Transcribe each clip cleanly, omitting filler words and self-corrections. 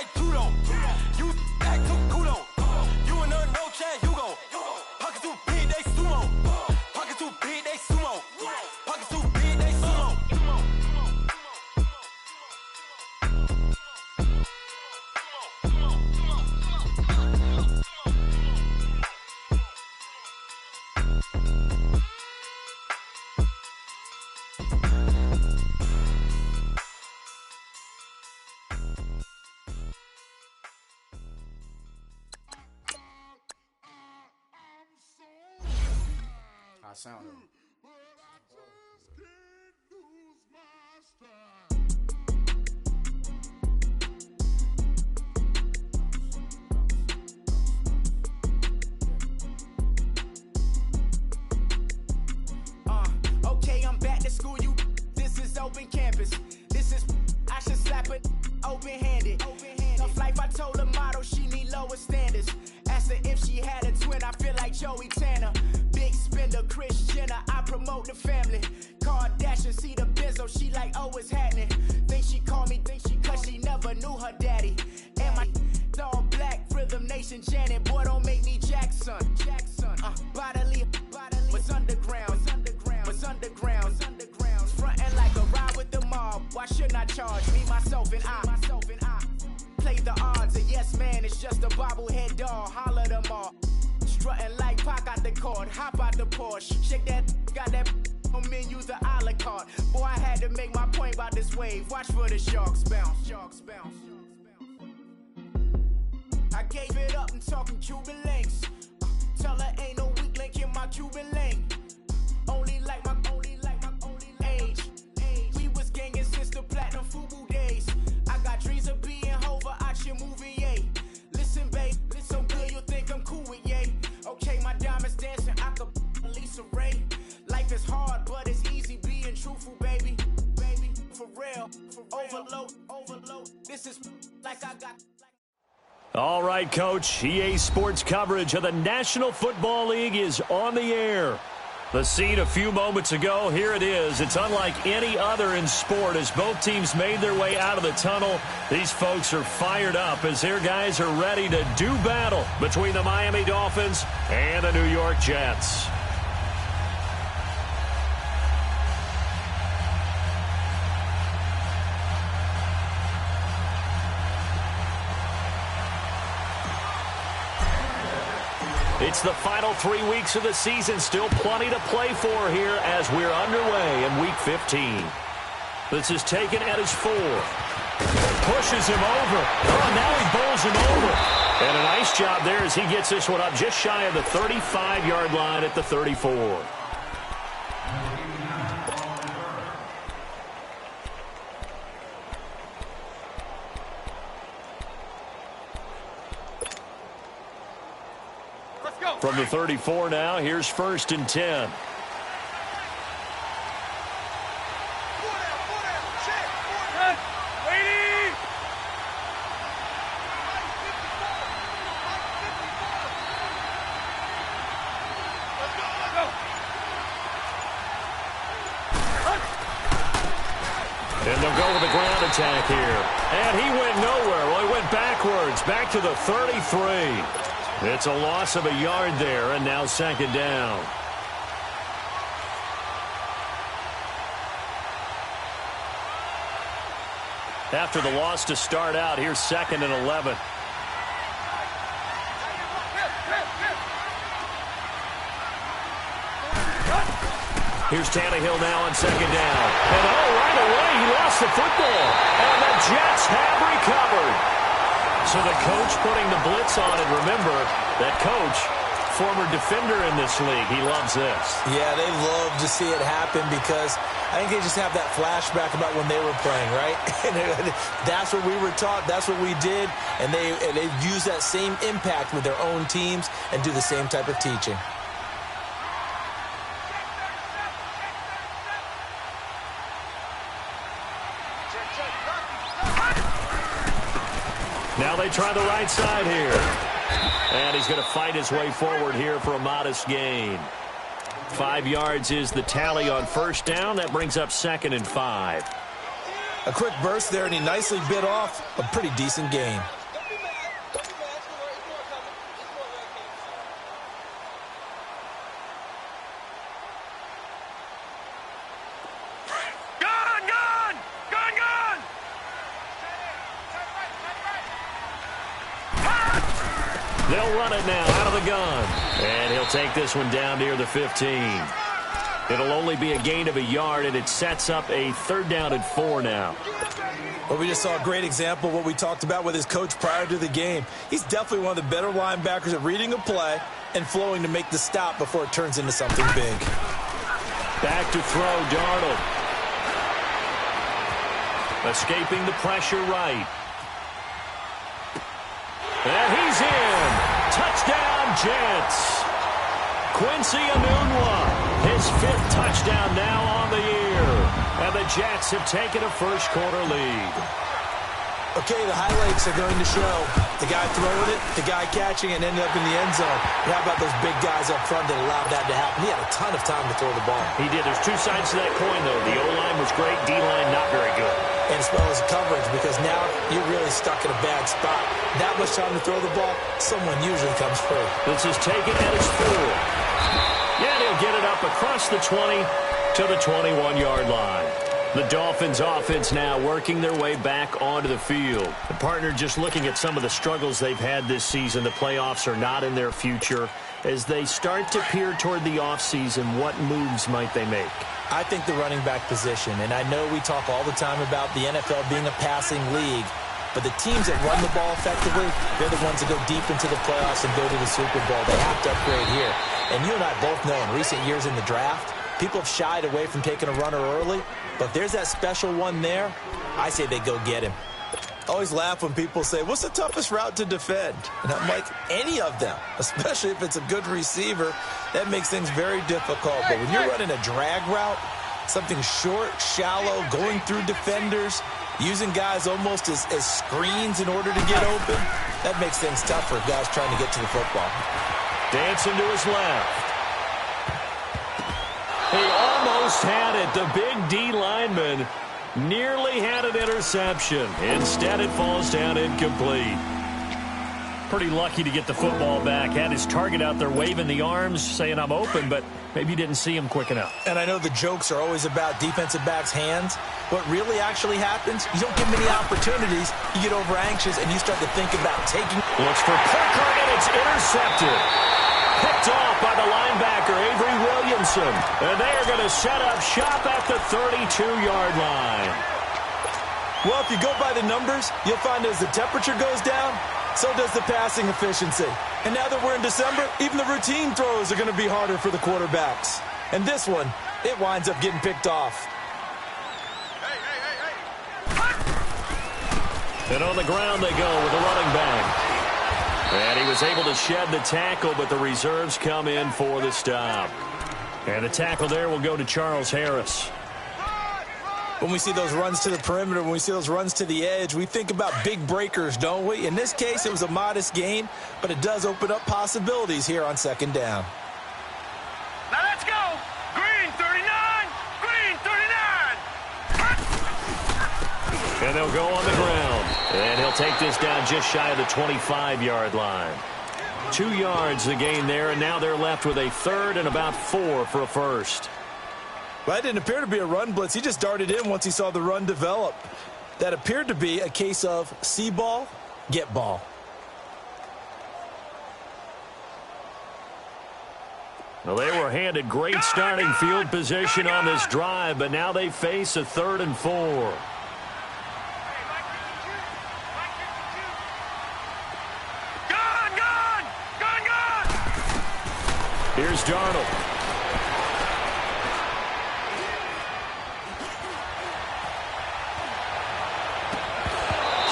like judo. You act too kudo. You and her no chance, you gon' pocket too big, they sumo. Pocket too big, they sumo. Pocket too big, they sumo. I sound it. Okay, I'm back to school, you. This is open campus. This is, I should slap it open-handed. Tough life, I told the model she need lower standards. Asked her if she had a twin, I feel like Joey Tanner. Big spender, Kris Jenner, I promote the family. Kardashian, see the Benzo, she like, oh, it's happening. Think she called me, cause she never knew her daddy. And my all black, Rhythm Nation, Janet, boy, don't make me Jackson. Bodily, was underground. Frontin' like a ride with the mob. Why shouldn't I charge me, myself, and I? Play the odds, a yes man, it's just a bobblehead doll. Holler them all. Strutting like Pac out the court, hop out the Porsche. Shake that, got that on menu, the a la carte. Boy, I had to make my point about this wave. Watch for the sharks bounce. I gave it up and talking Cuban links. Tell her ain't no weak link in my Cuban link. Only like my age. We was gangin' since the platinum FUBU days. I got dreams of being Hova out your movie, yay. Listen, babe, listen good, you'll think I'm cool with yay. Okay, my diamonds dancing, I could Lisa Ray. Life is hard, but it's easy being truthful, baby. For real, overload. This is like I got. All right, Coach. EA Sports coverage of the National Football League is on the air. The scene a few moments ago, here it is. It's unlike any other in sport as both teams made their way out of the tunnel. These folks are fired up as their guys are ready to do battle between the Miami Dolphins and the New York Jets. It's the final 3 weeks of the season. Still plenty to play for here as we're underway in Week 15. This is taken at his 4. Pushes him over. Oh, now he bowls him over. And a nice job there as he gets this one up just shy of the 35-yard line at the 34. From the 34 now, here's 1st and 10. And they'll go with the ground attack here. And he went nowhere. Well, he went backwards, back to the 33. It's a loss of a yard there, and now 2nd down. After the loss to start out, here's 2nd and 11. Here's Tannehill now on 2nd down. And right away, he lost the football. And the Jets have recovered. So the coach putting the blitz on, and remember, that coach, former defender in this league, he loves this. Yeah, they love to see it happen because I think they just have that flashback about when they were playing, right? That's what we were taught, that's what we did, and they use that same impact with their own teams and do the same type of teaching. Now they try the right side here. And he's going to fight his way forward here for a modest gain. 5 yards is the tally on 1st down. That brings up 2nd and 5. A quick burst there, and he nicely bit off a pretty decent gain. They'll run it now out of the gun. And he'll take this one down near the 15. It'll only be a gain of a yard, and it sets up a 3rd down and 4 now. Well, we just saw a great example of what we talked about with his coach prior to the game. He's definitely one of the better linebackers at reading a play and flowing to make the stop before it turns into something big. Back to throw, Darnold. Escaping the pressure right. And he's in. Touchdown, Jets. Quincy Enunwa, his 5th touchdown now on the year. And the Jets have taken a first-quarter lead. Okay, the highlights are going to show the guy throwing it, the guy catching it, and ended up in the end zone. But how about those big guys up front that allowed that to happen? He had a ton of time to throw the ball. He did. There's 2 sides to that coin, though. The O-line was great. D-line not very good. And as well as coverage, because now you're really stuck in a bad spot. That much time to throw the ball, someone usually comes free. This is taken at his 4. Yeah, he'll get it up across the 20 to the 21-yard line. The Dolphins offense now working their way back onto the field. The partner, just looking at some of the struggles they've had this season, the playoffs are not in their future. As they start to peer toward the offseason, what moves might they make? I think the running back position, and I know we talk all the time about the NFL being a passing league, but the teams that run the ball effectively, they're the ones that go deep into the playoffs and go to the Super Bowl. They have to upgrade here. And you and I both know in recent years in the draft, people have shied away from taking a runner early, but if there's that special one there, I say they go get him. I always laugh when people say, what's the toughest route to defend? And I'm like, any of them, especially if it's a good receiver. That makes things very difficult. But when you're running a drag route, something short, shallow, going through defenders, using guys almost as screens in order to get open, that makes things tough for guys trying to get to the football. Dancing to his left. He almost had it. The big D lineman nearly had an interception. Instead, it falls down incomplete. Pretty lucky to get the football back. Had his target out there waving the arms, saying, I'm open, but maybe you didn't see him quick enough. And I know the jokes are always about defensive backs' hands. What really actually happens, you don't get many opportunities. You get over anxious, and you start to think about taking. Looks for Parker, and it's intercepted. Picked off by the linebacker, Avery Williamson. And they are going to set up shop at the 32-yard line. Well, if you go by the numbers, you'll find as the temperature goes down, so does the passing efficiency. And now that we're in December, even the routine throws are going to be harder for the quarterbacks. And this one, it winds up getting picked off. And on the ground they go with the running back. And he was able to shed the tackle, but the reserves come in for the stop. And the tackle there will go to Charles Harris. When we see those runs to the perimeter, when we see those runs to the edge, we think about big breakers, don't we? In this case, it was a modest gain, but it does open up possibilities here on 2nd down. Now let's go. Green 39. Green 39. And they'll go on the ground. And he'll take this down just shy of the 25-yard line. 2 yards the gain there, and now they're left with a 3rd and about 4 for a first. Well, that didn't appear to be a run blitz. He just darted in once he saw the run develop. That appeared to be a case of see ball, get ball. Well, they were handed great starting field position on this drive, but now they face a 3rd and 4. Here's Darnold.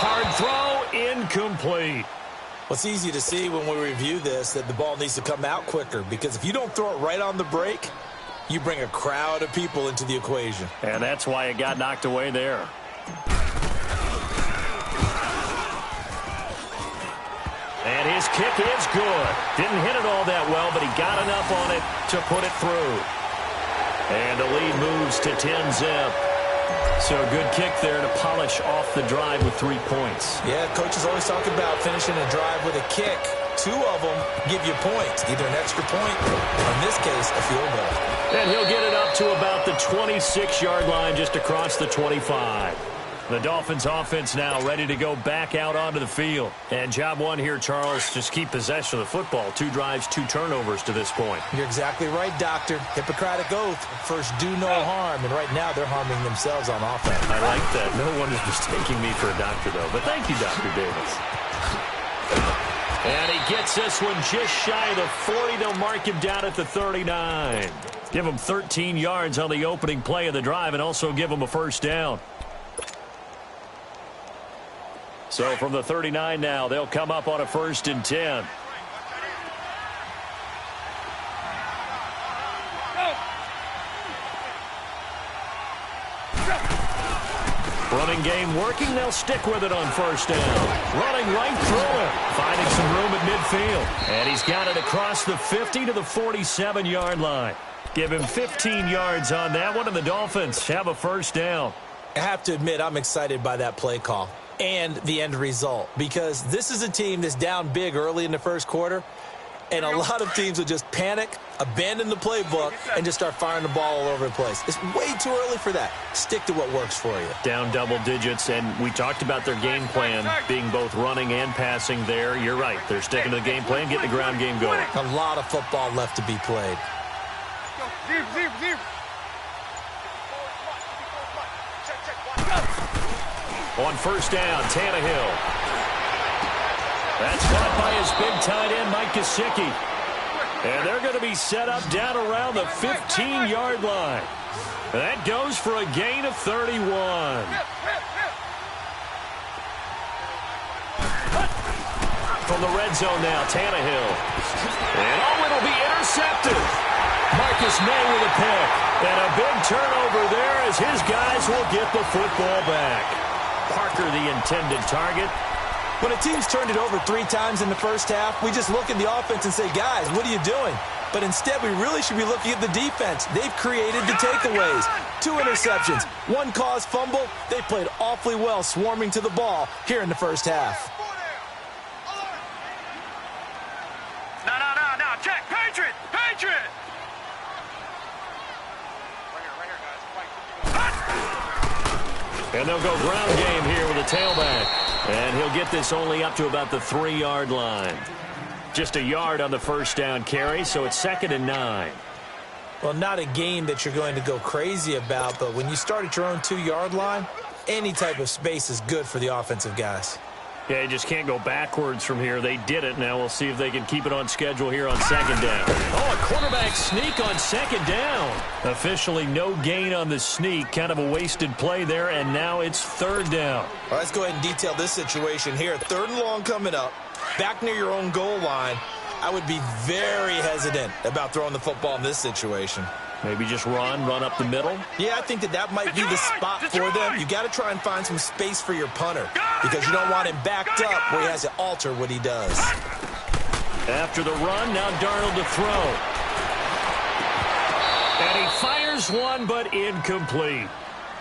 Hard throw, incomplete. Well, it's easy to see when we review this that the ball needs to come out quicker, because if you don't throw it right on the break, you bring a crowd of people into the equation. And that's why it got knocked away there. And his kick is good. Didn't hit it all that well, but he got enough on it to put it through. And the lead moves to 10-zip. So a good kick there to polish off the drive with 3 points. Yeah, coaches always talk about finishing a drive with a kick. 2 of them give you points, either an extra point or, in this case, a field goal. And he'll get it up to about the 26-yard line, just across the 25. The Dolphins offense now ready to go back out onto the field. And job one here, Charles, just keep possession of the football. 2 drives, 2 turnovers to this point. You're exactly right, Doctor. Hippocratic oath. First, do no harm. And right now, they're harming themselves on offense. I like that. No one is mistaking me for a doctor, though. But thank you, Dr. Davis. And he gets this one just shy of the 40. They'll mark him down at the 39. Give him 13 yards on the opening play of the drive and also give him a first down. So from the 39 now, they'll come up on a 1st and 10. Running game working. They'll stick with it on 1st down. Running right through him. Finding some room at midfield. And he's got it across the 50 to the 47-yard line. Give him 15 yards on that one, and the Dolphins have a 1st down. I have to admit, I'm excited by that play call and the end result, because this is a team that's down big early in the 1st quarter, and a lot of teams will just panic, abandon the playbook, and just start firing the ball all over the place. It's way too early for that. Stick to what works for you. Down double digits, and we talked about their game plan being both running and passing there. You're right. They're sticking to the game plan, getting the ground game going. A lot of football left to be played. On 1st down, Tannehill. That's caught by his big tight end, Mike Gesicki. And they're going to be set up down around the 15-yard line. That goes for a gain of 31. From the red zone now, Tannehill. And it'll be intercepted. Marcus May with a pick. And a big turnover there as his guys will get the football back. Parker, the intended target. When a team's turned it over 3 times in the 1st half, we just look at the offense and say, guys, what are you doing? But instead, we really should be looking at the defense. They've created the takeaways. 2 interceptions, 1 caused fumble. They played awfully well swarming to the ball here in the 1st half. No, check. Patriot! And they'll go ground game here with a tailback. And he'll get this only up to about the 3-yard line. Just a yard on the 1st down carry, so it's 2nd and 9. Well, not a game that you're going to go crazy about, but when you start at your own 2-yard line, any type of space is good for the offensive guys. Yeah, you just can't go backwards from here. They did it. Now we'll see if they can keep it on schedule here on 2nd down. Oh, a quarterback sneak on 2nd down. Officially no gain on the sneak. Kind of a wasted play there, and now it's 3rd down. Well, let's go ahead and detail this situation here. 3rd and long coming up, back near your own goal line. I would be very hesitant about throwing the football in this situation. Maybe just run up the middle? Yeah, I think that might be the spot for them. You got to try and find some space for your punter because you don't want him backed up where he has to alter what he does. After the run, now Darnold to throw. And he fires one, but incomplete.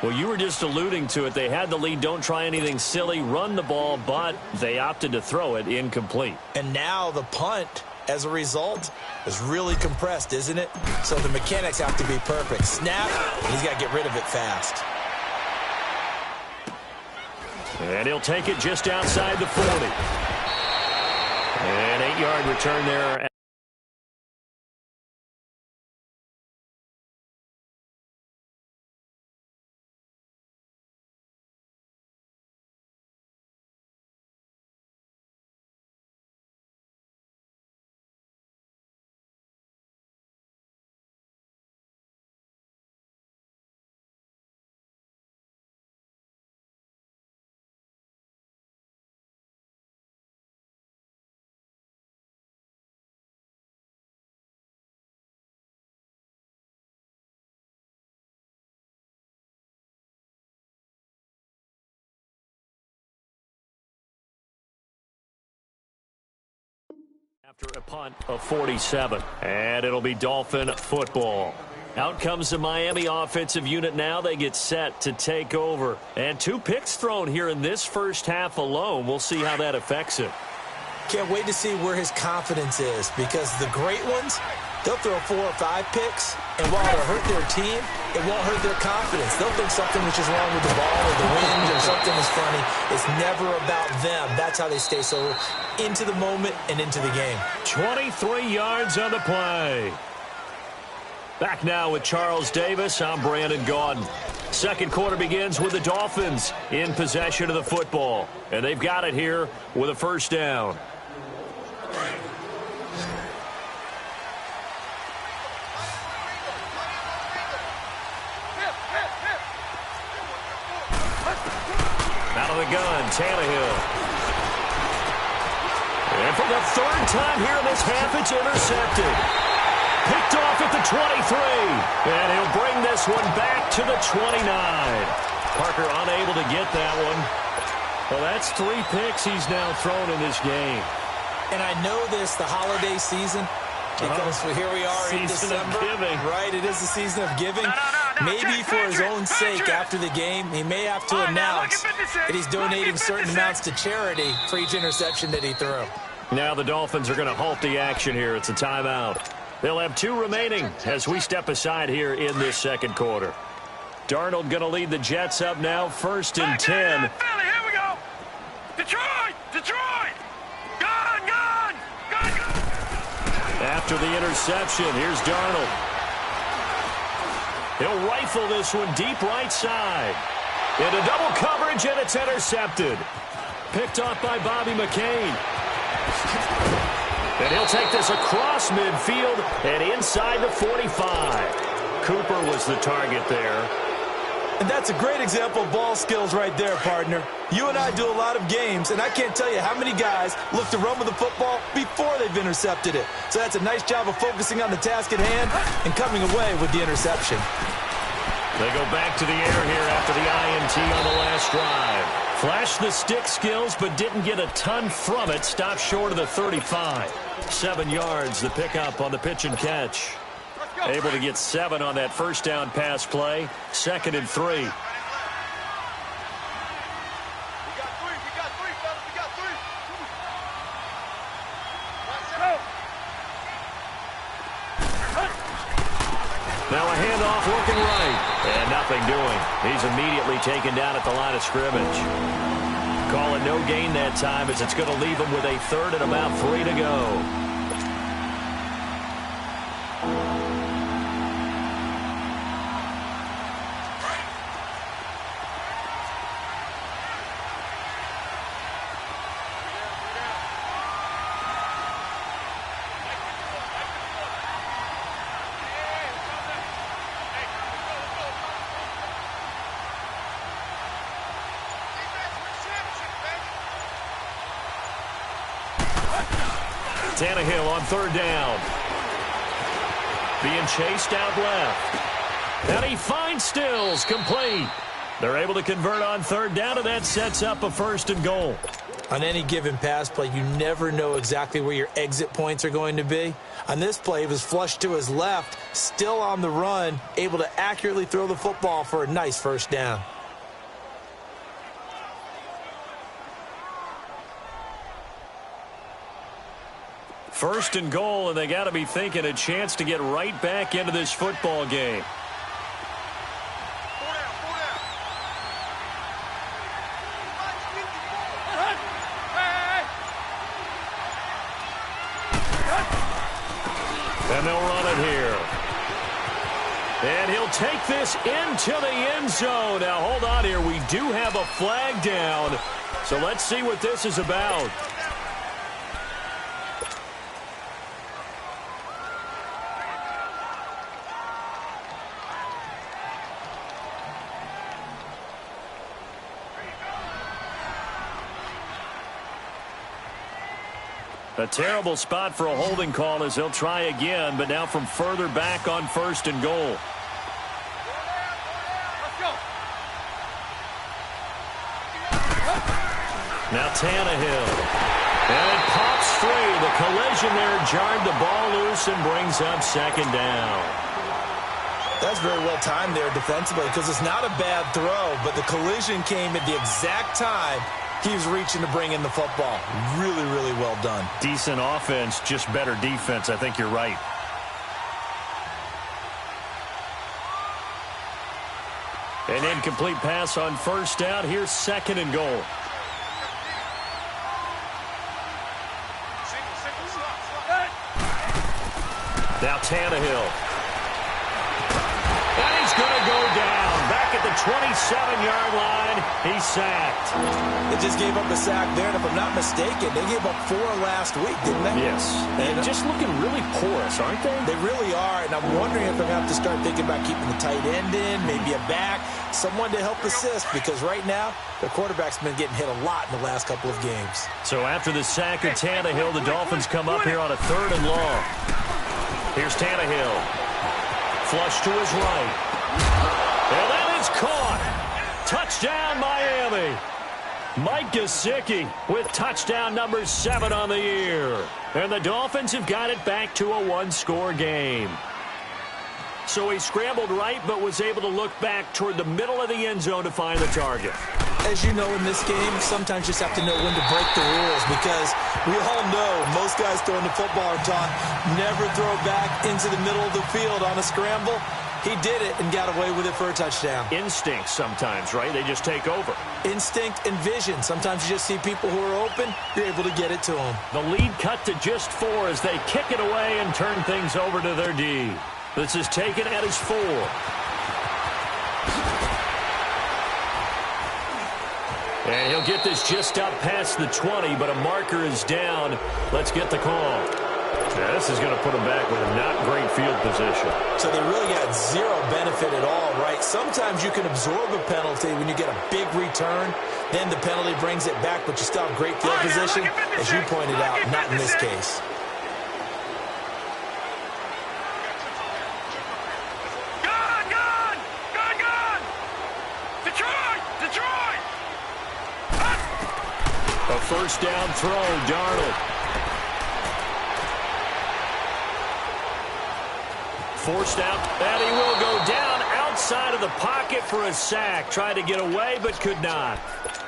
Well, you were just alluding to it. They had the lead. Don't try anything silly. Run the ball, but they opted to throw it incomplete. And now the punt, as a result, is really compressed, isn't it? So the mechanics have to be perfect. Snap, and he's got to get rid of it fast. And he'll take it just outside the 40. An 8-yard return there. After a punt of 47. And it'll be Dolphin football. Out comes the Miami offensive unit now. They get set to take over. And 2 picks thrown here in this first half alone. We'll see how that affects it. Can't wait to see where his confidence is, because the great ones, they'll throw 4 or 5 picks, and while it'll hurt their team, it won't hurt their confidence. They'll think something which is wrong with the ball or the wind or something is funny. It's never about them. That's how they stay so into the moment and into the game. 23 yards on the play. Back now with Charles Davis. I'm Brandon Gaudin. Second quarter begins with the Dolphins in possession of the football, and they've got it here with a first down. Out of the gun, Tannehill. And for the 3rd time here in this half, it's intercepted. Picked off at the 23. And he'll bring this one back to the 29. Parker unable to get that one. Well, that's 3 picks he's now thrown in this game. And I know this, the holiday season, because here we are in December. Of giving. Right, it is the season of giving. Maybe for his own sake after the game, he may have to announce that he's donating certain amounts to charity for each interception that he threw. Now the Dolphins are going to halt the action here. It's a timeout. They'll have 2 remaining as we step aside here in this second quarter. Darnold going to lead the Jets up now, 1st and 10. Here we go. Detroit! Detroit! Gone! Gone! Gone! After the interception, here's Darnold. He'll rifle this one deep right side. Into double coverage, and it's intercepted. Picked off by Bobby McCain. And he'll take this across midfield and inside the 45. Cooper was the target there. And that's a great example of ball skills right there, partner. You and I do a lot of games, and I can't tell you how many guys look to run with the football before they've intercepted it. So that's a nice job of focusing on the task at hand and coming away with the interception. They go back to the air here after the INT on the last drive. Flashed the stick skills, but didn't get a ton from it. Stopped short of the 35. 7 yards, the pickup on the pitch and catch. Able to get 7 on that first down pass play. 2nd and 3. Now a handoff looking right. And nothing doing. He's immediately taken down at the line of scrimmage. Calling no gain that time as it's going to leave him with a 3rd and about 3 to go. Tannehill on 3rd down. Being chased out left. And he finds Stills, complete. They're able to convert on 3rd down, and that sets up a 1st and goal. On any given pass play, you never know exactly where your exit points are going to be. On this play, it was flushed to his left, still on the run, able to accurately throw the football for a nice 1st down. First and goal, and they got to be thinking a chance to get right back into this football game. And they'll run it here. And he'll take this into the end zone. Now, hold on here. We do have a flag down. So let's see what this is about. A terrible spot for a holding call as he'll try again, but now from further back on 1st and goal. Now Tannehill. And it pops free. The collision there jarred the ball loose and brings up 2nd down. That's very well timed there defensively because it's not a bad throw, but the collision came at the exact time he was reaching to bring in the football. Really, really well done. Decent offense, just better defense. I think you're right. An incomplete pass on first down. Here's 2nd and goal. Now Tannehill. And he's going to go down. Back at the 27-yard line, he's sacked. They just gave up a sack there, and if I'm not mistaken, they gave up 4 last week, didn't they? Yes. And just looking really porous, aren't they? They really are, and I'm wondering if I'm going to have to start thinking about keeping the tight end in, maybe a back, someone to help assist, because right now, their quarterback's been getting hit a lot in the last couple of games. So after the sack of Tannehill, the Dolphins come up here on a 3rd and long. Here's Tannehill. Flush to his right. And that is caught. Touchdown, Miami. Mike Gesicki with touchdown number 7 on the year. And the Dolphins have got it back to a 1-score game. So he scrambled right, but was able to look back toward the middle of the end zone to find the target. As you know, in this game, sometimes you just have to know when to break the rules because we all know most guys throwing the football are taught never throw back into the middle of the field on a scramble. He did it and got away with it for a touchdown. Instinct sometimes, right? They just take over. Instinct and vision. Sometimes you just see people who are open, you're able to get it to them. The lead cut to just 4 as they kick it away and turn things over to their D. This is taken at his 4. And he'll get this just up past the 20, but a marker is down. Let's get the call. Yeah, this is going to put him back with a not great field position. So they really got 0 benefit at all, right? Sometimes you can absorb a penalty when you get a big return. Then the penalty brings it back, but you still have great field position. As you pointed out, not in this case. A first down throw, Darnold. Forced out, and he will go down outside of the pocket for a sack. Tried to get away, but could not.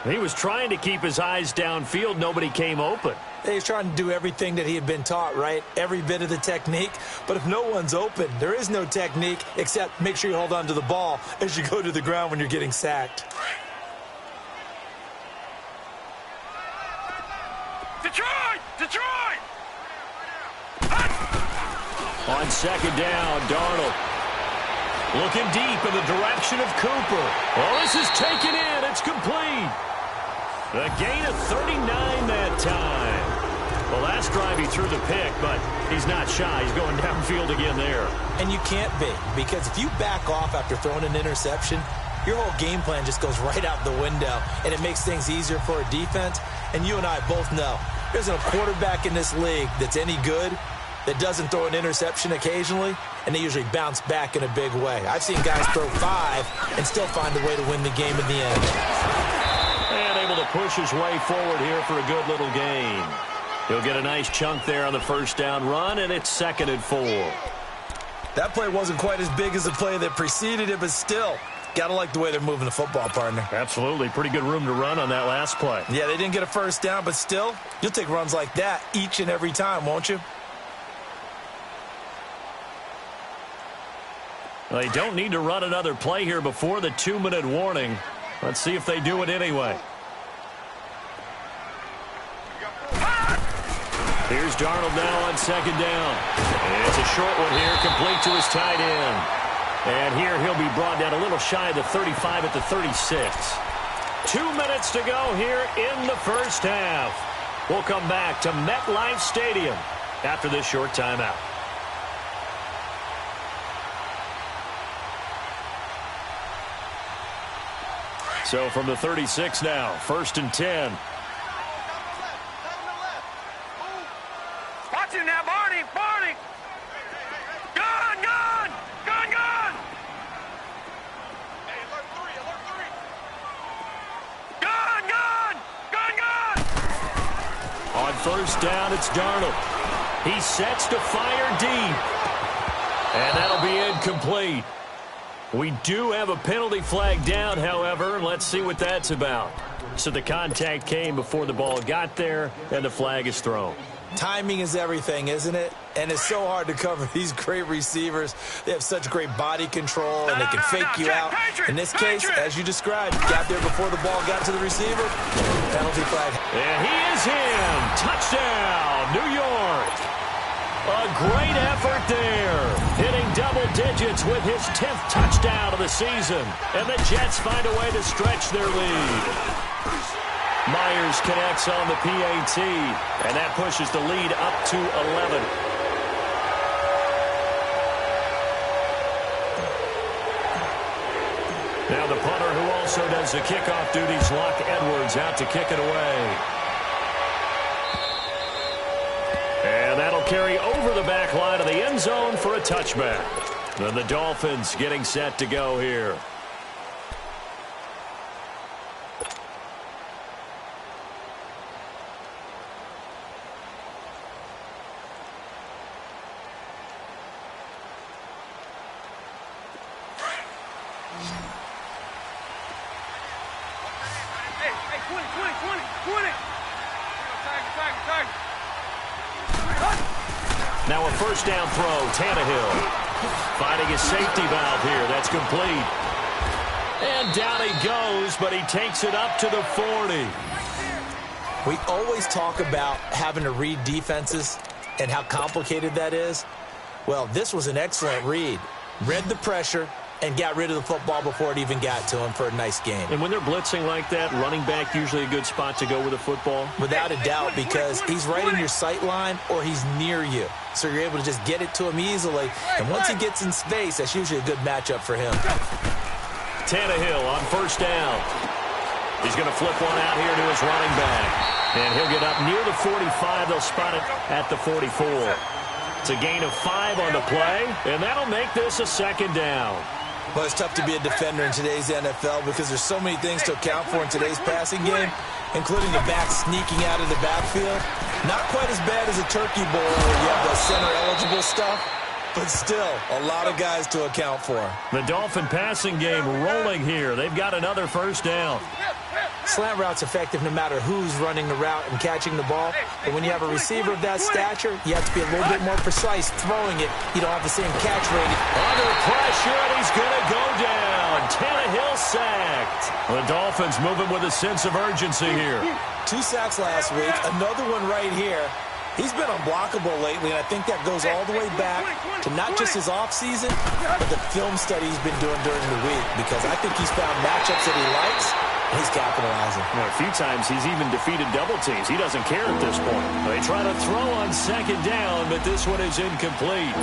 He was trying to keep his eyes downfield. Nobody came open. He's trying to do everything that he had been taught, right? Every bit of the technique. But if no one's open, there is no technique except make sure you hold on to the ball as you go to the ground when you're getting sacked. Detroit! On 2nd down, Darnold. Looking deep in the direction of Cooper. Oh, this is taken in. It's complete. A gain of 39 that time. Well, last drive he threw the pick, but he's not shy. He's going downfield again there. And you can't be, because if you back off after throwing an interception, your whole game plan just goes right out the window, and it makes things easier for a defense. And you and I both know there's a quarterback in this league that's any good that doesn't throw an interception occasionally, and they usually bounce back in a big way. I've seen guys throw 5 and still find a way to win the game in the end. And able to push his way forward here for a good little gain. He'll get a nice chunk there on the first down run, and it's 2nd and 4. That play wasn't quite as big as the play that preceded it, but still, gotta like the way they're moving the football, partner. Absolutely. Pretty good room to run on that last play. Yeah, they didn't get a first down, but still, you'll take runs like that each and every time, won't you? They don't need to run another play here before the 2-minute warning. Let's see if they do it anyway. Here's Darnold now on 2nd down. It's a short one here, complete to his tight end. And here he'll be brought down a little shy of the 35 at the 36. 2 minutes to go here in the first half. We'll come back to MetLife Stadium after this short timeout. So from the 36 now, 1st and 10. Watch him now, Barney! Gun! Hey, alert 3! On first down, it's Darnold. He sets to fire deep. And that'll be incomplete. We do have a penalty flag down, however, and let's see what that's about. So the contact came before the ball got there, and the flag is thrown. Timing is everything, isn't it? And it's so hard to cover these great receivers. They have such great body control, and they can fake you out. In this case, as you described, got there before the ball got to the receiver. Penalty flag. And he is in. Touchdown, New York. A great effort there. Hitting double digits with his 10th touchdown of the season. And the Jets find a way to stretch their lead. Myers connects on the PAT, and that pushes the lead up to 11. Now the punter who also does the kickoff duties, Locke Edwards, out to kick it away. And that'll carry over the back line of the end zone for a touchback. Then the Dolphins getting set to go here. Now a first down throw, Tannehill. Finding his safety valve here. That's complete. And down he goes, but he takes it up to the 40. We always talk about having to read defenses and how complicated that is. Well, this was an excellent read. Read the pressure and got rid of the football before it even got to him for a nice game. And when they're blitzing like that, running back usually a good spot to go with the football? Without a doubt, because he's right in your sight line or he's near you. So you're able to just get it to him easily. And once he gets in space, that's usually a good matchup for him. Tannehill on first down. He's going to flip one out here to his running back. And he'll get up near the 45. They'll spot it at the 44. It's a gain of 5 on the play, and that'll make this a second down. Well, it's tough to be a defender in today's NFL because there's so many things to account for in today's passing game, including the back sneaking out of the backfield. Not quite as bad as a turkey bowl where you have the center-eligible stuff, but still a lot of guys to account for. The Dolphin passing game rolling here. They've got another first down. Slant route's effective no matter who's running the route and catching the ball. But when you have a receiver of that stature, you have to be a little bit more precise throwing it. You don't have the same catch rating. Under pressure, and he's going to go down. Tannehill sacked. The Dolphins moving with a sense of urgency here. 2 sacks last week, another one right here. He's been unblockable lately, and I think that goes all the way back to not just his offseason, but the film study he's been doing during the week, because I think he's found matchups that he likes, and he's capitalizing. Well, a few times he's even defeated double teams. He doesn't care at this point. They try to throw on second down, but this one is incomplete.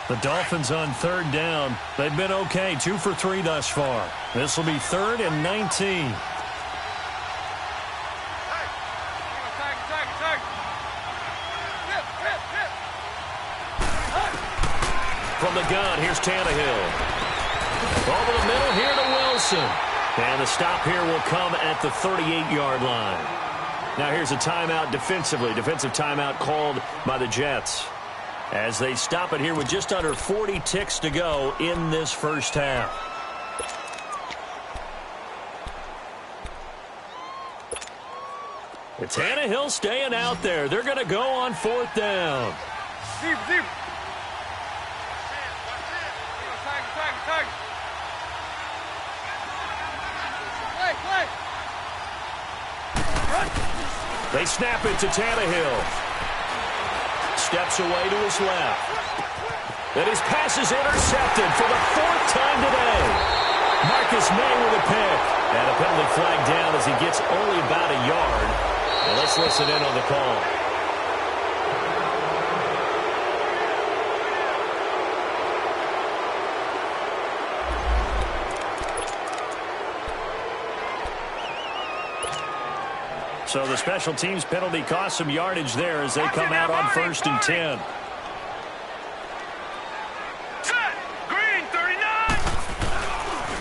The Dolphins on third down. They've been okay, 2 for 3 thus far. This will be 3rd and 19. From the gun, here's Tannehill. Over the middle here to Wilson. And the stop here will come at the 38-yard line. Now here's a timeout defensively. Defensive timeout called by the Jets, as they stop it here with just under 40 ticks to go in this first half. It's Tannehill staying out there. They're going to go on 4th down. Deep. They snap it to Tannehill. Steps away to his left. And his pass is intercepted for the 4th time today. Marcus May with a pick. And a penalty flag down as he gets only about a yard. Well, let's listen in on the call. So the special teams penalty cost some yardage there as they come out on 1st and 10. Set. Green, 39.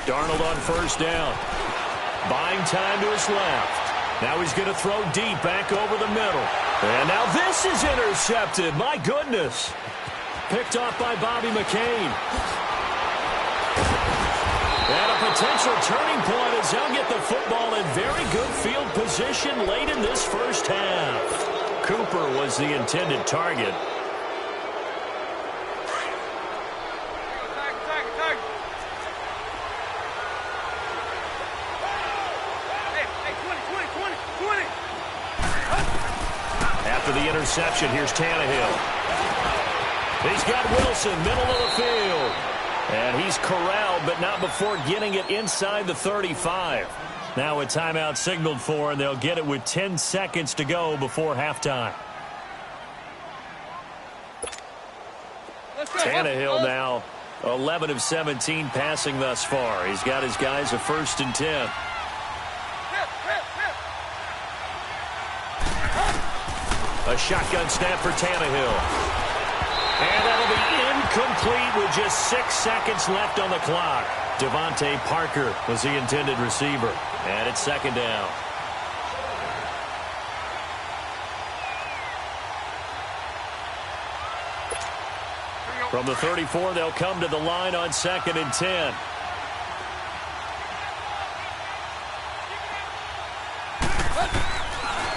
Darnold on 1st down. Buying time to his left. Now he's going to throw deep back over the middle. And now this is intercepted. My goodness. Picked off by Bobby McCain. And a potential turning point as they'll get the football in very good field position late in this first half. Cooper was the intended target. After the interception, here's Tannehill. He's got Wilson, middle of the field. And he's corralled, but not before getting it inside the 35. Now a timeout signaled for, and they'll get it with 10 seconds to go before halftime. Tannehill now 11 of 17 passing thus far. He's got his guys a 1st and 10. A shotgun snap for Tannehill. And that'll be incomplete with just 6 seconds left on the clock. Devontae Parker was the intended receiver. And it's 2nd down. From the 34, they'll come to the line on 2nd and 10.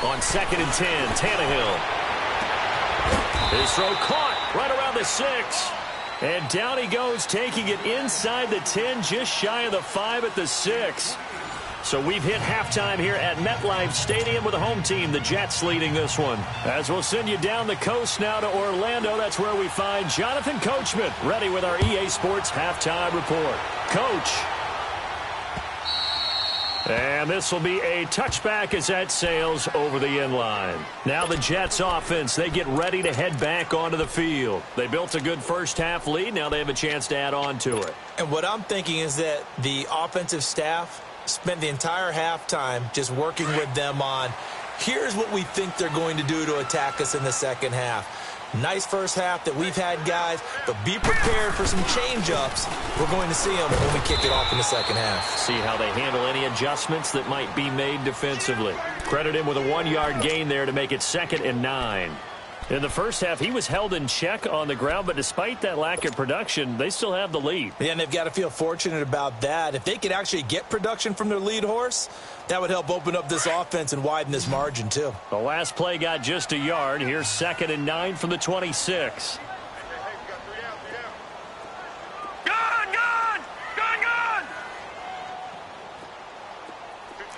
On 2nd and 10, Tannehill. His throw caught right around the 6. And down he goes, taking it inside the 10, just shy of the 5 at the 6. So we've hit halftime here at MetLife Stadium with the home team, the Jets, leading this one. As we'll send you down the coast now to Orlando, that's where we find Jonathan Coachman, ready with our EA Sports halftime report. Coach. And this will be a touchback as that sails over the end line. Now the Jets offense, they get ready to head back onto the field. They built a good first half lead. Now they have a chance to add on to it. And what I'm thinking is that the offensive staff spent the entire halftime just working with them on, here's what we think they're going to do to attack us in the second half. Nice first half that we've had, guys, but be prepared for some change-ups. We're going to see them when we kick it off in the second half. See how they handle any adjustments that might be made defensively. Credit him with a 1-yard gain there to make it 2nd and 9. In the first half, he was held in check on the ground, but despite that lack of production, they still have the lead. Yeah, and they've got to feel fortunate about that. If they could actually get production from their lead horse, that would help open up this offense and widen this margin, too. The last play got just a yard. Here's 2nd and 9 from the 26. Gone!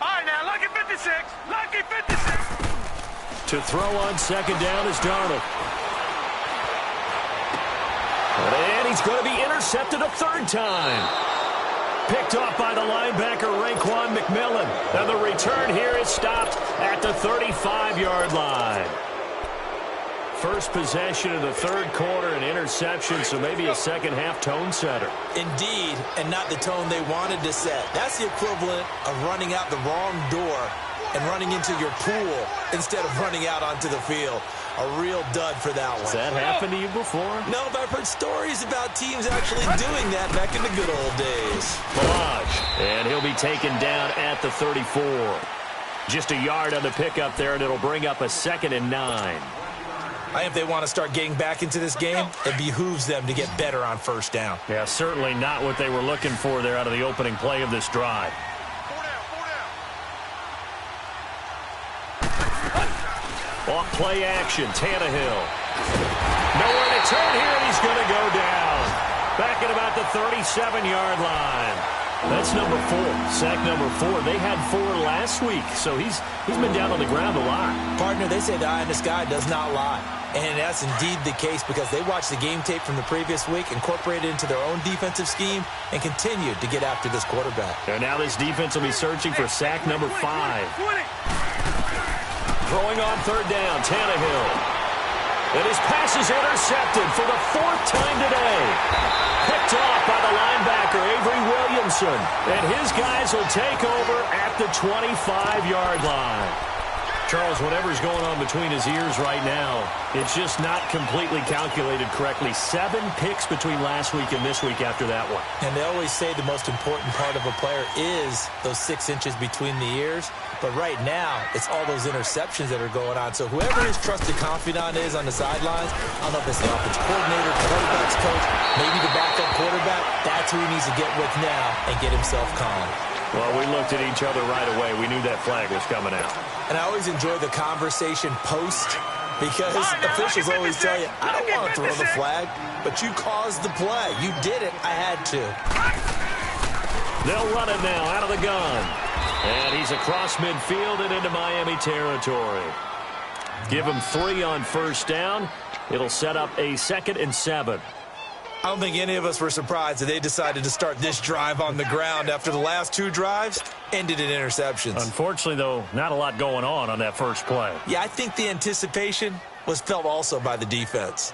All right, now, lucky 56. Lucky 56. To throw on 2nd down is Darnold. And he's going to be intercepted a 3rd time. Picked off by the linebacker, Raekwon McMillan. And the return here is stopped at the 35-yard line. First possession of the 3rd quarter, an interception, so maybe a second-half tone setter. Indeed, and not the tone they wanted to set. That's the equivalent of running out the wrong door and running into your pool instead of running out onto the field. A real dud for that one. Has that happened to you before? No, but I've heard stories about teams actually doing that back in the good old days. Balaj, and he'll be taken down at the 34. Just a yard on the pickup there, and it'll bring up a 2nd and 9. I think if they want to start getting back into this game, it behooves them to get better on 1st down. Yeah, certainly not what they were looking for there out of the opening play of this drive. Off play action, Tannehill. Nowhere to turn here, and he's going to go down. Back at about the 37-yard line. That's number 4. Sack number 4. They had 4 last week, so he's been down on the ground a lot. Partner, they say the eye in the sky does not lie. And that's indeed the case because they watched the game tape from the previous week, incorporated it into their own defensive scheme, and continued to get after this quarterback. And now this defense will be searching for sack number 5. Throwing on 3rd down, Tannehill. And his pass is intercepted for the 4th time today. Picked off by the linebacker, Avery Williamson. And his guys will take over at the 25-yard line. Charles, whatever's going on between his ears right now, it's just not completely calculated correctly. 7 picks between last week and this week after that one. And they always say the most important part of a player is those 6 inches between the ears. But right now, it's all those interceptions that are going on. So whoever his trusted confidant is on the sidelines, I don't know if it's the offensive coordinator, quarterback's coach, maybe the backup quarterback, that's who he needs to get with now and get himself calm. Well, we looked at each other right away. We knew that flag was coming out. And I always enjoy the conversation post because officials always tell you, I don't want to throw the flag, but you caused the play. You did it. I had to. They'll run it now out of the gun. And he's across midfield and into Miami territory. Give him 3 on first down. It'll set up a 2nd and 7. I don't think any of us were surprised that they decided to start this drive on the ground after the last 2 drives ended in interceptions. Unfortunately, though, not a lot going on that first play. Yeah, I think the anticipation was felt also by the defense.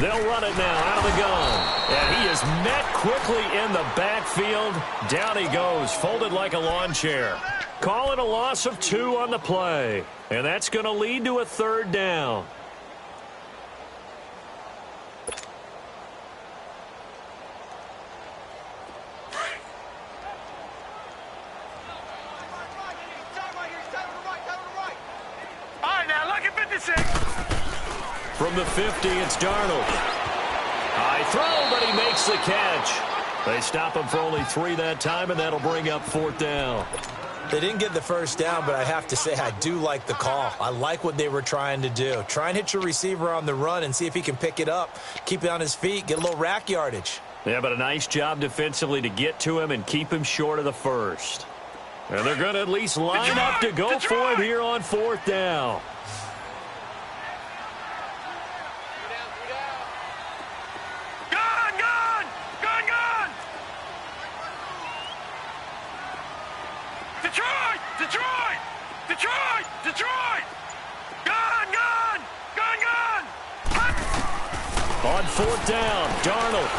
They'll run it now out of the gun. And he is met quickly in the backfield. Down he goes, folded like a lawn chair. Calling a loss of 2 on the play. And that's going to lead to a 3rd down. All right, now look at 56. From the 50, it's Darnold. High throw, but he makes the catch. They stop him for only 3 that time, and that'll bring up 4th down. They didn't get the first down, but I have to say I do like the call. I like what they were trying to do. Try and hit your receiver on the run and see if he can pick it up, keep it on his feet, get a little rack yardage. Yeah, but a nice job defensively to get to him and keep him short of the first. And they're going to at least line up to go for it here on 4th down. Detroit! Gun! On 4th down, Darnold.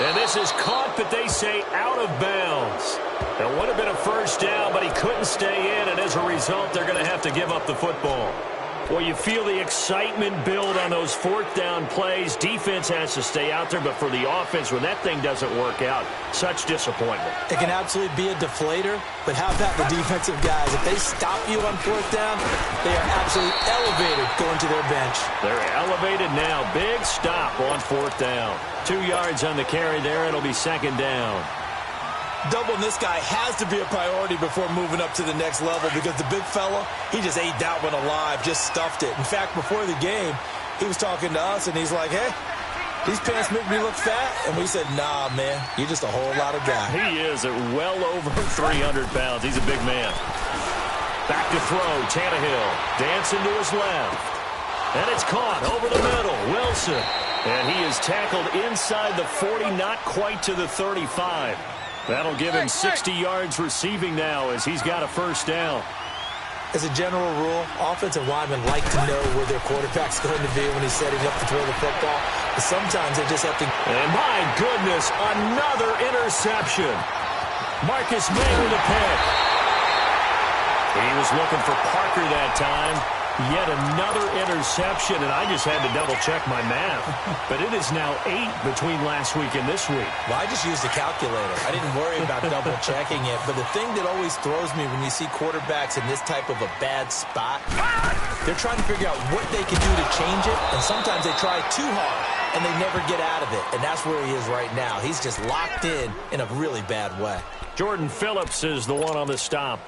And this is caught, but they say out of bounds. It would have been a first down, but he couldn't stay in, and as a result, they're going to have to give up the football. Well, you feel the excitement build on those 4th down plays. Defense has to stay out there, but for the offense, when that thing doesn't work out, such disappointment. It can absolutely be a deflator, but how about the defensive guys? If they stop you on 4th down, they are absolutely elevated going to their bench. They're elevated now. Big stop on 4th down. 2 yards on the carry there. It'll be 2nd down. Doubling this guy has to be a priority before moving up to the next level because the big fella, he just ate that one alive, just stuffed it. In fact, before the game, he was talking to us, and he's like, hey, these pants make me look fat. And we said, nah, man, you're just a whole lot of guy. He is at well over 300 pounds. He's a big man. Back to throw, Tannehill. Dancing to his left. And it's caught over the middle. Wilson. And he is tackled inside the 40, not quite to the 35. That'll give him 60 yards receiving now as he's got a first down. As a general rule, offensive linemen like to know where their quarterback's going to be when he's setting up to throw the football. But sometimes they just have to... And my goodness, another interception. Marcus May with a pick. He was looking for Parker that time. Yet another interception, and I just had to double-check my math. But it is now 8 between last week and this week. Well, I just used a calculator. I didn't worry about double-checking it. But the thing that always throws me when you see quarterbacks in this type of a bad spot, they're trying to figure out what they can do to change it, and sometimes they try too hard, and they never get out of it. And that's where he is right now. He's just locked in a really bad way. Jordan Phillips is the one on the stop.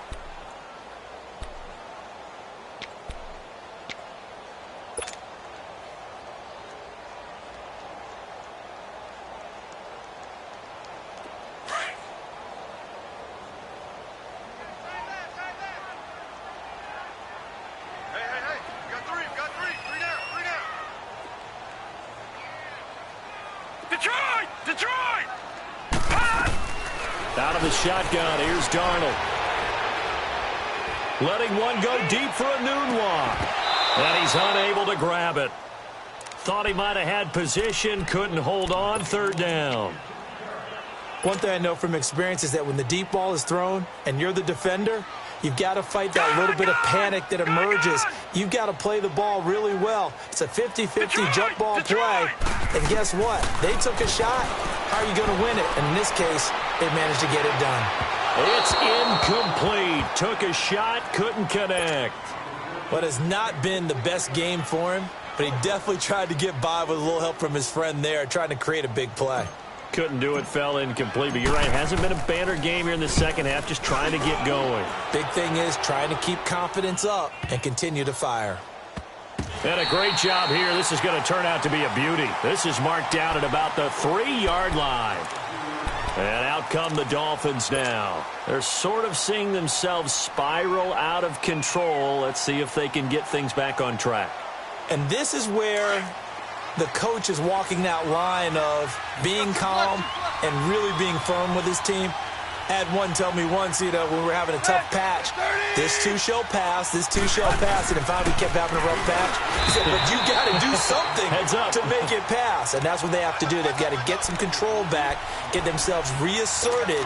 Detroit! Out of the shotgun, here's Darnold. Letting one go deep for a noon walk. And he's unable to grab it. Thought he might have had position, couldn't hold on. Third down. One thing I know from experience is that when the deep ball is thrown and you're the defender, you've got to fight that little bit of panic that emerges. You've got to play the ball really well. It's a 50-50 jump ball play. And guess what? They took a shot. How are you going to win it? And in this case, they managed to get it done. It's incomplete. Took a shot, couldn't connect. What has not been the best game for him, but he definitely tried to get by with a little help from his friend there, trying to create a big play. Couldn't do it, fell incomplete. But you're right, it hasn't been a banner game here in the second half, just trying to get going. Big thing is trying to keep confidence up and continue to fire. And a great job here. This is going to turn out to be a beauty. This is marked down at about the 3-yard line. And out come the Dolphins now. They're sort of seeing themselves spiral out of control. Let's see if they can get things back on track. And this is where the coach is walking that line of being calm and really being firm with his team. Had one tell me once, when we were having a tough patch, this too shall pass, this too shall pass, and if finally we kept having a rough patch, he said, but you got to do something to make it pass, and that's what they have to do. They've got to get some control back, get themselves reasserted,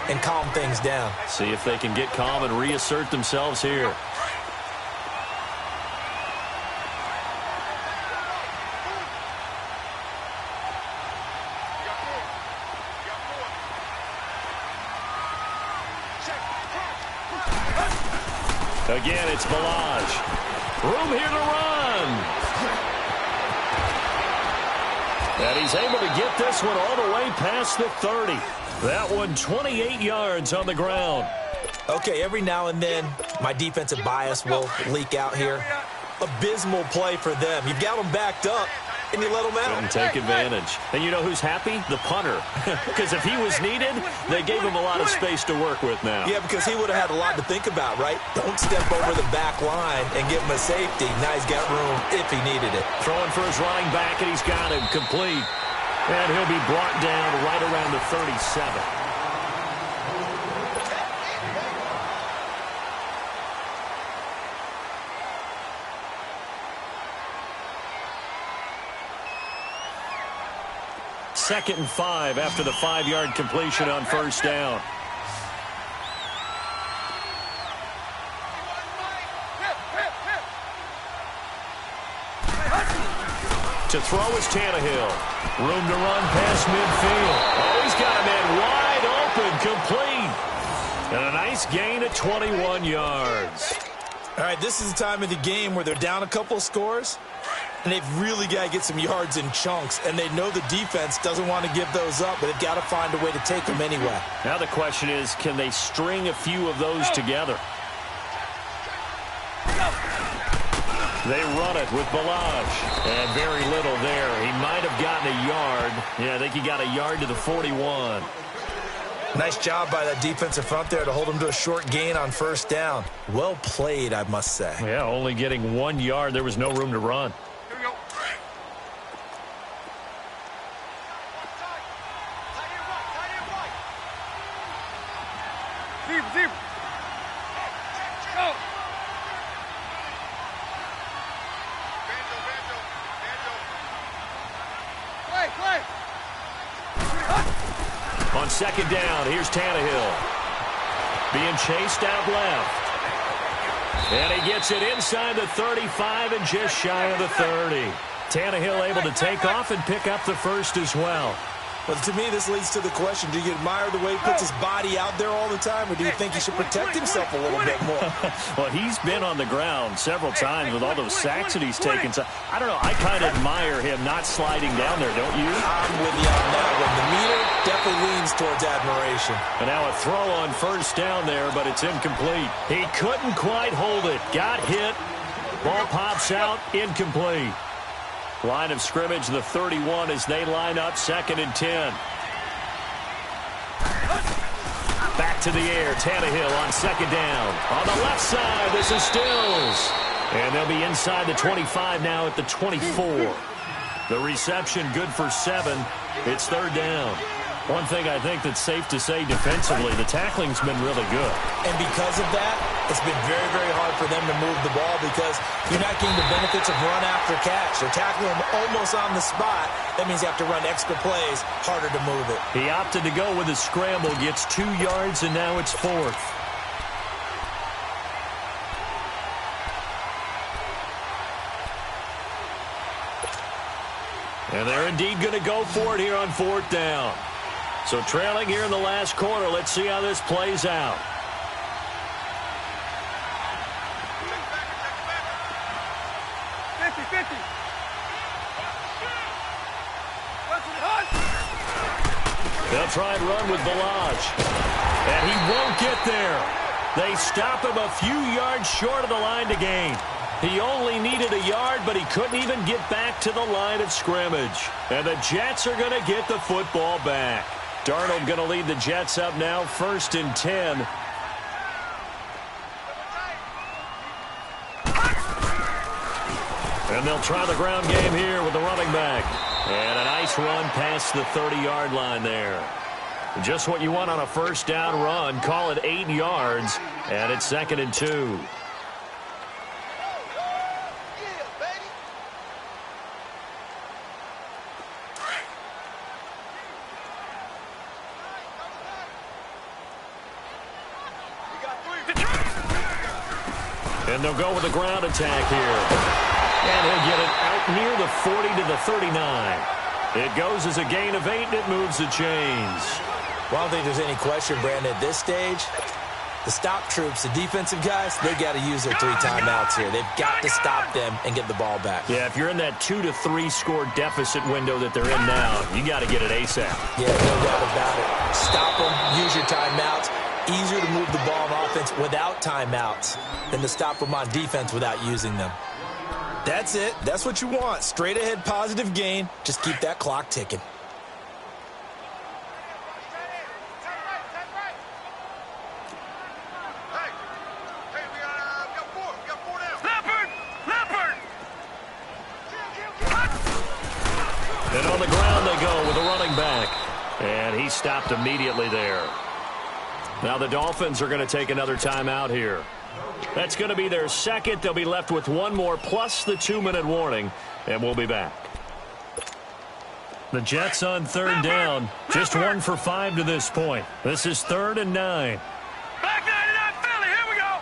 and calm things down. See if they can get calm and reassert themselves here. Again, it's Balaj. Room here to run. And he's able to get this one all the way past the 30. That one 28 yards on the ground. Okay, every now and then, my defensive bias will leak out here. Abysmal play for them. You've got them backed up, and you let them out. And take advantage. And you know who's happy? The punter. Because if he was needed, they gave him a lot of space to work with now. Yeah, because he would have had a lot to think about, right? Don't step over the back line and give him a safety. Now he's got room if he needed it. Throwing for his running back, and he's got him complete. And he'll be brought down right around the 37. Second and 5 after the 5-yard completion on first down. To throw is Tannehill. Room to run past midfield. Oh, he's got a man wide open, complete. And a nice gain of 21 yards. All right, this is the time of the game where they're down a couple of scores, and they've really got to get some yards in chunks, and they know the defense doesn't want to give those up, but they've got to find a way to take them anyway. Now the question is, can they string a few of those together? They run it with Balaj. And very little there. He might have gotten a yard. Yeah, I think he got a yard to the 41. Nice job by that defensive front there to hold him to a short gain on first down. Well played, I must say. Yeah, only getting 1 yard. There was no room to run. Here we go. Deep. Go. Play. On second down, here's Tannehill. Being chased out left. And he gets it inside the 35 and just shy of the 30. Tannehill able to take off and pick up the first as well. Well, to me, this leads to the question, do you admire the way he puts his body out there all the time, or do you think he should protect himself a little bit more? Well, he's been on the ground several times with all those sacks that he's taken. So, I don't know. I kind of admire him not sliding down there, don't you? I'm with you on that one. The meter definitely leans towards admiration. And now a throw on first down there, but it's incomplete. He couldn't quite hold it. Got hit. Ball pops out. Incomplete. Line of scrimmage, the 31 as they line up, 2nd and 10. Back to the air, Tannehill on second down. On the left side, this is Stills. And they'll be inside the 25 now at the 24. The reception good for 7. It's third down. One thing I think that's safe to say defensively, the tackling's been really good. And because of that, it's been very, very hard for them to move the ball because you're not getting the benefits of run after catch. They're tackling them almost on the spot. That means you have to run extra plays, harder to move it. He opted to go with a scramble, gets 2 yards, and now it's 4th. And they're indeed going to go for it here on 4th down. So trailing here in the last quarter, let's see how this plays out. They'll try and run with Balaj. And he won't get there. They stop him a few yards short of the line to gain. He only needed a yard, but he couldn't even get back to the line of scrimmage. And the Jets are going to get the football back. Darnold going to lead the Jets up now, 1st and 10. And they'll try the ground game here with the running back. And a nice run past the 30-yard line there. Just what you want on a 1st down run. Call it 8 yards, and it's 2nd and 2. And they'll go with a ground attack here. And he'll get it out near the 40 to the 39. It goes as a gain of 8, and it moves the chains. Well, I don't think there's any question, Brandon, at this stage, the stop troops, the defensive guys, they've got to use their 3 timeouts here. They've got to stop them and get the ball back. Yeah, if you're in that 2 to 3 score deficit window that they're in now, you got to get it ASAP. Yeah, no doubt about it. Stop them, use your timeouts. Easier to move the ball on offense without timeouts than to stop them on defense without using them. That's it. That's what you want. Straight ahead positive gain. Just keep that clock ticking. And on the ground they go with a running back. And he stopped immediately there. Now the Dolphins are going to take another timeout here. That's going to be their 2nd. They'll be left with 1 more plus the 2-minute warning, and we'll be back. The Jets on 3rd down. Just 1 for 5 to this point. This is 3rd and 9. Back 99 Philly, here we go.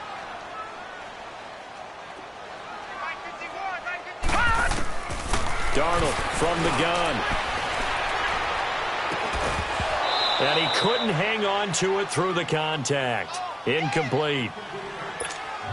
Darnold from the gun. And he couldn't hang on to it through the contact. Incomplete.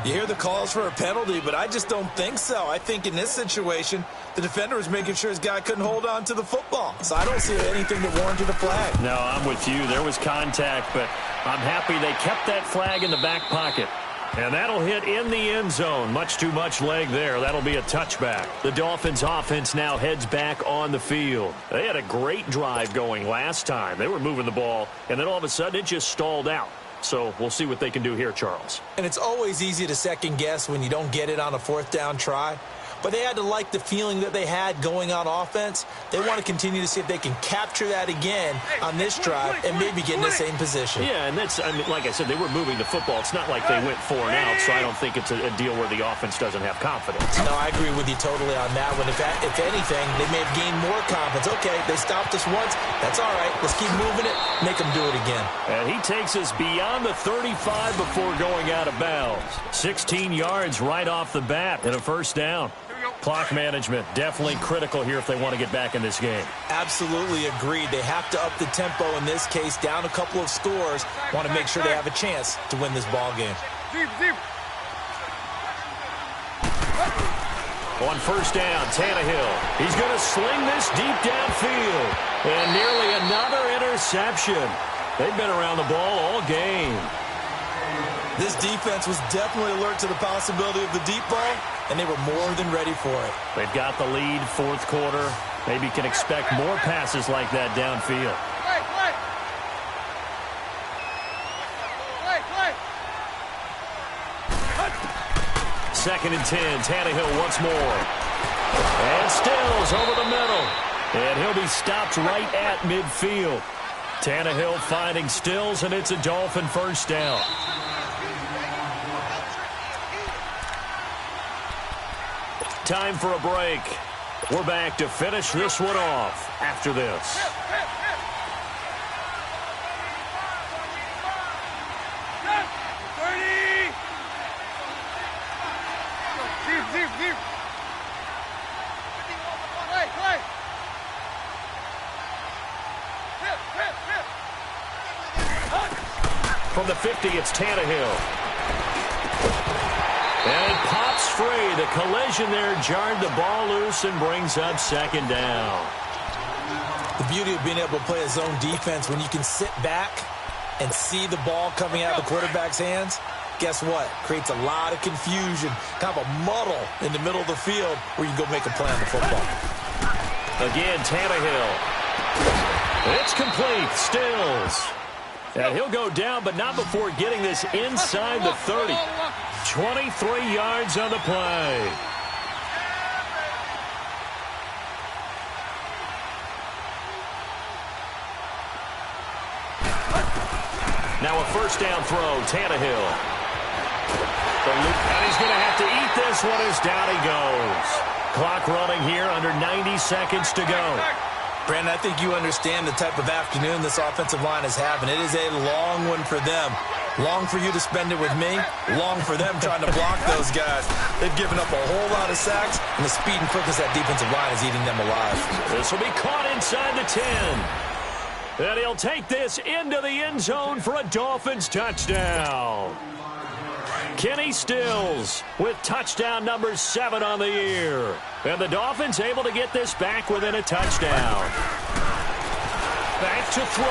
You hear the calls for a penalty, but I just don't think so. I think in this situation, the defender was making sure his guy couldn't hold on to the football. So I don't see anything that warranted a flag. No, I'm with you. There was contact, but I'm happy they kept that flag in the back pocket. And that'll hit in the end zone. Much too much leg there. That'll be a touchback. The Dolphins offense now heads back on the field. They had a great drive going last time. They were moving the ball, and then all of a sudden it just stalled out. So we'll see what they can do here, Charles. And it's always easy to second guess when you don't get it on a 4th down try. But they had to like the feeling that they had going on offense. They want to continue to see if they can capture that again on this drive and maybe get in the same position. Yeah, and that's, I mean, like I said, they were moving the football. It's not like they went 4 and out, so I don't think it's a deal where the offense doesn't have confidence. No, I agree with you totally on that one. If anything, they may have gained more confidence. Okay, they stopped us once. That's all right. Let's keep moving it. Make them do it again. And he takes us beyond the 35 before going out of bounds. 16 yards right off the bat and a 1st down. Clock management definitely critical here if they want to get back in this game. Absolutely agreed. They have to up the tempo in this case, down a couple of scores. Want to make sure they have a chance to win this ball game. On 1st down, Tannehill. He's going to sling this deep downfield. And nearly another interception. They've been around the ball all game. This defense was definitely alert to the possibility of the deep ball, and they were more than ready for it. They've got the lead, 4th quarter. Maybe can expect more passes like that downfield. Second and 10, Tannehill once more. And Stills over the middle. And he'll be stopped right at midfield. Tannehill finding Stills, and it's a Dolphin first down. Time for a break. We're back to finish this one off after this. From the 50, it's Tannehill. And it pops free. The collision there jarred the ball loose and brings up second down. The beauty of being able to play a zone defense, when you can sit back and see the ball coming out of the quarterback's hands, guess what? Creates a lot of confusion, kind of a muddle in the middle of the field where you can go make a play on the football. Again, Tannehill. It's complete. Stills. And he'll go down, but not before getting this inside the 30. 23 yards on the play. Now a first down throw, Tannehill. And he's going to have to eat this one as down he goes. Clock running here, under 90 seconds to go. Brandon, I think you understand the type of afternoon this offensive line is having. It is a long one for them. Long for you to spend it with me. Long for them trying to block those guys. They've given up a whole lot of sacks, and the speed and quickness of that defensive line is eating them alive. This will be caught inside the 10. And he'll take this into the end zone for a Dolphins touchdown. Kenny Stills with touchdown number 7 on the year. And the Dolphins able to get this back within a touchdown. Back to throw.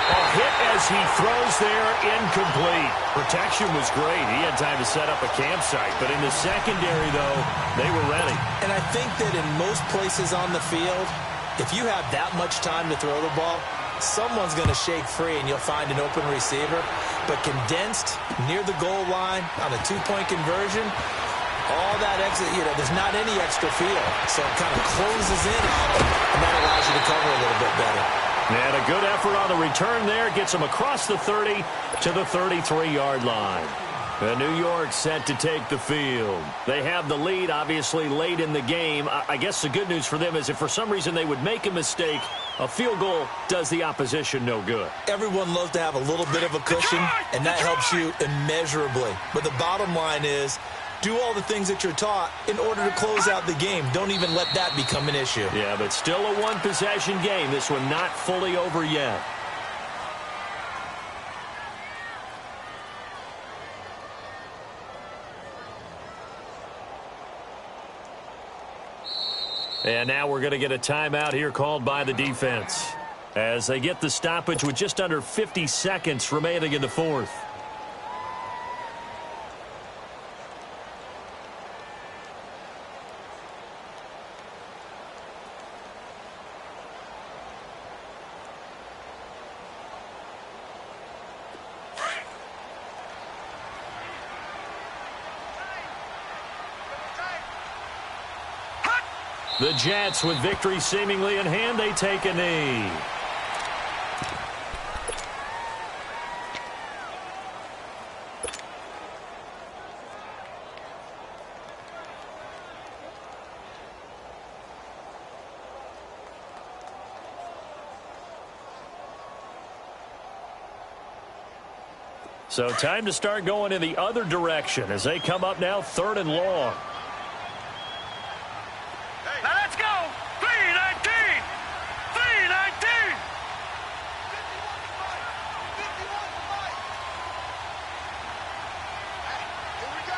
A hit as he throws there, incomplete. Protection was great. He had time to set up a campsite. But in the secondary, though, they were ready. And I think that in most places on the field, if you have that much time to throw the ball, someone's going to shake free and you'll find an open receiver. But condensed near the goal line on a two-point conversion, all that exit, there's not any extra field. So it kind of closes in on them, and that allows you to cover a little bit better. And a good effort on the return there. Gets them across the 30 to the 33-yard line. And New York set to take the field. They have the lead, obviously, late in the game. I guess the good news for them is if for some reason they would make a mistake, a field goal does the opposition no good. Everyone loves to have a little bit of a cushion, and that helps you immeasurably. But the bottom line is, do all the things that you're taught in order to close out the game. Don't even let that become an issue. Yeah, but still a one-possession game. This one not fully over yet. And now we're going to get a timeout here called by the defense as they get the stoppage with just under 50 seconds remaining in the fourth. The Jets, with victory seemingly in hand, they take a knee. So time to start going in the other direction as they come up now 3rd and long. Now let's go! 319! 319! Here we go!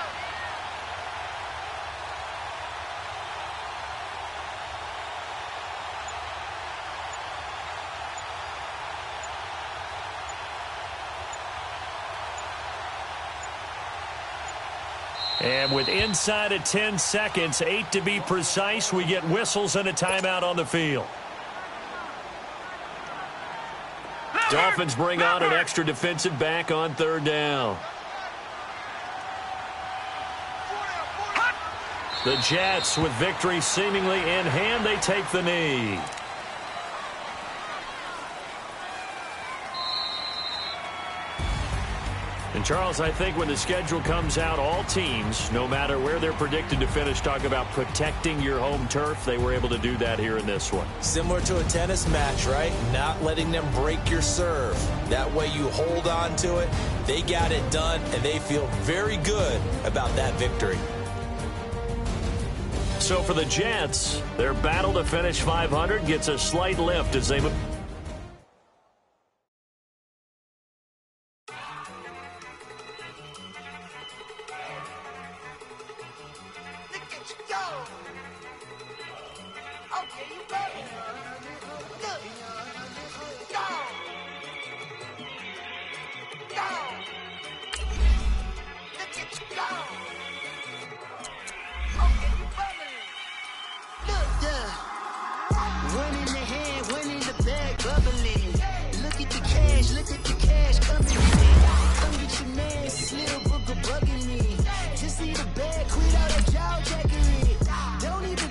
And with inside of 10 seconds, 8 to be precise, we get whistles and a timeout on the field. Dolphins bring on an extra defensive back on 3rd down. The Jets, with victory seemingly in hand, they take the knee. And, Charles, I think when the schedule comes out, all teams, no matter where they're predicted to finish, talk about protecting your home turf. They were able to do that here in this one. Similar to a tennis match, right? Not letting them break your serve. That way you hold on to it. They got it done, and they feel very good about that victory. So for the Jets, their battle to finish 500 gets a slight lift as they move. One in the hand, one in the bag, bubbling. Look at the cash coming in. Come get your man, Slim Booker bugging me. Just see the bag, quit all that jaw jackery. Don't even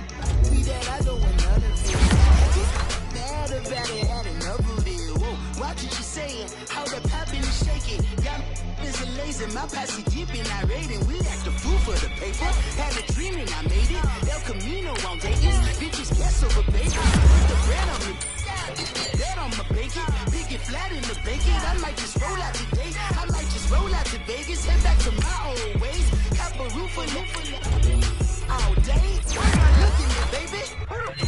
be that, I don't want none of it. Mad about it, had enough of it. Whoa, watch what you saying, how that poppin' and shaking. Y'all is a lazy, my posse deep and I raiding. We act a fool for the paper. Had a dream and I made it. El Camino on Vegas, bitches guess over baby. Put the bread on me, that on my bacon. Big and flat in the bacon. I might just roll out today. I might just roll out to Vegas. Head back to my old ways. Cop a roof for all day. Look at me, baby.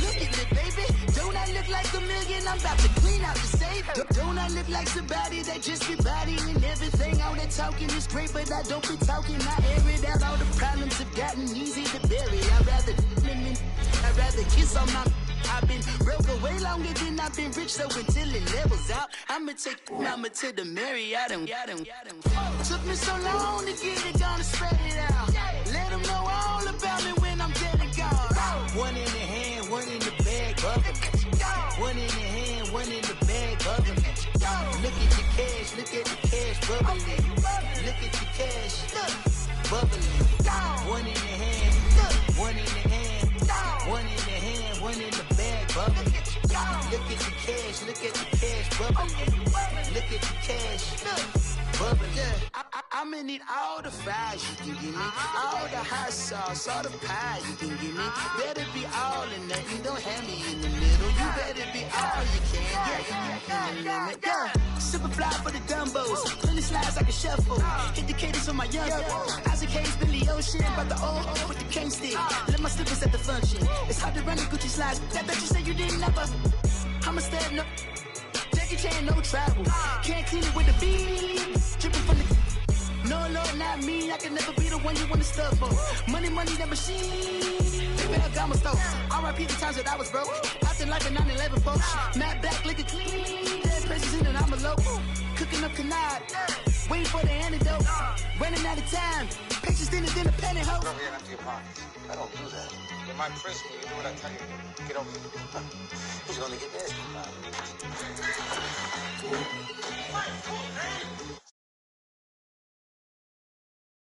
Look at me, baby. Don't I look like a million? I'm about to clean out the safe. Don't I look like somebody that just be bodying everything? All that talking is great, but I don't be talking. I air it out. All the problems have gotten easy to bury. I'd rather kiss on my. I've been broke way longer than I've been rich, so until it levels out, I'ma take mama to the Marriott and took me so long to get it, gonna spread it out. Let them know all about me when I'm dead and gone. One in the hand, one in the bag, bubbling. One in the hand, one in the bag, bubbling. Look at the cash, bubbling. Look at the cash, bubbling. One in the hand, one in the hand, one in the hand, one in the bag, bubbling. Look at the cash, bubbling. Look at the cash, bubbling. I'm gonna need all the fries you can give me, all the hot sauce, all the pie you can give me. Better be all in nothing, don't have me in the middle. You better be all you can, yeah. Super fly for the dumbos, clean the slides like a shuffle. Hit the cadence on my young Isaac Hayes, Billy Ocean, about the old with the cane stick. Let my slippers at the function. It's hard to run the Gucci slides. That you say you didn't never. I'm a step no. Jackie Chan, no travel. Can't clean it with the beat. Dripping from the. No, Lord, not me. I can never be the one you want to stuff for. Money, that machine. Baby, I got my stuff. R.I.P. the times that I was broke. Acting like a 9/11 folks. Matte black, liquor clean. Dead presses in and I'm a local. Cooking up canard. Waiting for the antidote. Running out of time. Patience thinner than a pantyhose. Over here and empty your pockets. I don't do that. In my prison, you do what I tell you to do. Get over here. He's gonna get nasty.